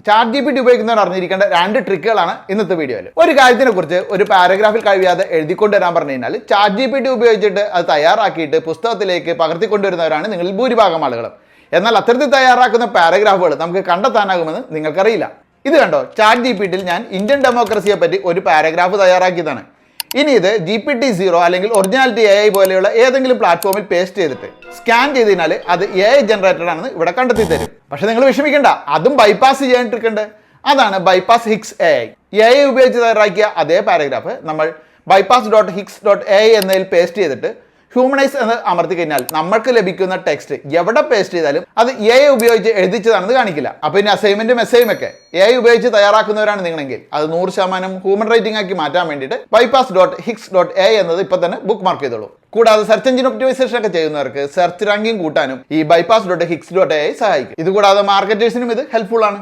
ChatGPT ഉപയോഗിക്കുന്നവർ അറിഞ്ഞിരിക്കേണ്ട 2 ട്രിക്കുകളാണ് ഇന്നത്തെ വീഡിയോയിൽ. ഒരു കാര്യത്തിനെ കുറിച്ച് ഒരു പാരഗ്രാഫിൽ കഴിയാതെ എഴുതിക്കൊണ്ടുവരാൻ പറഞ്ഞു കഴിഞ്ഞാൽ ChatGPT ഉപയോഗിച്ചിട്ട് അത് തയ്യാറാക്കിയിട്ട് പുസ്തകത്തിലേക്ക് പകർത്തിക്കൊണ്ടുവരുന്നവരാണ് നിങ്ങളിൽ ഭൂരിഭാഗം ആളുകളും. എന്നാൽ അത്തരത്തിൽ തയ്യാറാക്കുന്ന പാരഗ്രാഫുകൾ നമുക്ക് കണ്ടെത്താനാകുമെന്ന് നിങ്ങൾക്കറിയില്ല. ഇത് കണ്ടോ, ChatGPT-ൽ ഞാൻ ഇന്ത്യൻ ഡെമോക്രസിയെ പറ്റി ഒരു പാരഗ്രാഫ് തയ്യാറാക്കിയതാണ്. ഇനി ഇത് GPT-0 അല്ലെങ്കിൽ ഒറിജിനാലിറ്റി AI പോലെയുള്ള ഏതെങ്കിലും പ്ലാറ്റ്ഫോമിൽ പേസ്റ്റ് ചെയ്തിട്ട് സ്കാൻ ചെയ്ത് കഴിഞ്ഞാൽ അത് AI ജനറേറ്റഡ് ആണെന്ന് ഇവിടെ കണ്ടെത്തി തരും. പക്ഷെ നിങ്ങൾ വിഷമിക്കേണ്ട, അതും ബൈപ്പാസ് ചെയ്യാനിട്ടുണ്ട്. അതാണ് ബൈപ്പാസ് ഹിക്സ് AI ഉപയോഗിച്ച് തയ്യാറാക്കിയ അതേ പാരഗ്രാഫ് നമ്മൾ bypass.hix.ai എന്നതിൽ പേസ്റ്റ് ചെയ്തിട്ട് ഹ്യൂമനൈസ് എന്ന് അമർത്തി കഴിഞ്ഞാൽ നമ്മൾക്ക് ലഭിക്കുന്ന ടെക്സ്റ്റ് എവിടെ പേസ്റ്റ് ചെയ്താലും അത് AI ഉപയോഗിച്ച് എഴുതിച്ചതാണെന്ന് കാണിക്കില്ല. അപ്പോൾ ഇനി അസൈൻമെന്റും മെസ്സേജും ഒക്കെ AI ഉപയോഗിച്ച് തയ്യാറാക്കുന്നവരാണ് നിങ്ങളെങ്കിൽ അത് 100% ഹ്യൂമൻ റൈറ്റിംഗ് ആക്കി മാറ്റാൻ വേണ്ടിയിട്ട് bypass.hix.ai എന്നത് ഇപ്പൊ തന്നെ ബുക്ക് മാർക്ക് ചെയ്തോളൂ. കൂടാതെ സെർച്ച് എഞ്ചിൻ ഒപ്റ്റിമൈസേഷൻ ഒക്കെ ചെയ്യുന്നവർക്ക് സെർച്ച് റാങ്കിങ് കൂട്ടാനും ഈ bypass.hix.ai സഹായിക്കും. ഇതുകൂടാതെ മാർക്കറ്റേഴ്സിനും ഇത് ഹെൽപ്ഫുൾ ആണ്.